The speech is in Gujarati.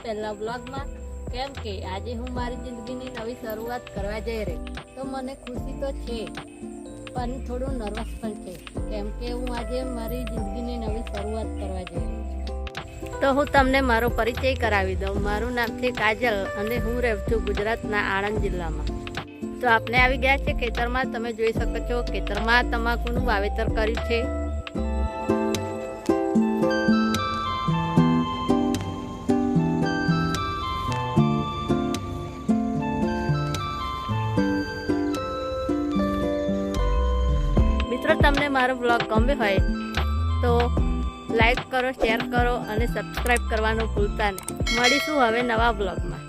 પહેલા બ્લોગમાં, કેમ કે આજે હું મારી જિંદગીની નવી શરૂઆત કરવા જઈ રહી. તો મને ખુશી તો છે પણ થોડું નર્વસ પણ છે, કેમ કે હું આજે મારી જિંદગીની નવી શરૂઆત કરવા જઈ રહી છું. તો હું તમને મારો પરિચય કરાવી દઉં. મારું નામ છે કાજલ અને હું રહું છું ગુજરાતના આણંદ જિલ્લામાં. તો આપણે આવી ગયા છે ખેતરમાં. તમે જોઈ શકો છો ખેતરમાં તમાકુનું વાવેતર કર્યું છે. મિત્રો, તમને મારો બ્લોગ ગમ્યો હોય તો લાઈક કરો, શેર કરો અને સબસ્ક્રાઈબ કરવાનું ભૂલતા નહીં. મળીશું હવે નવા બ્લોગમાં.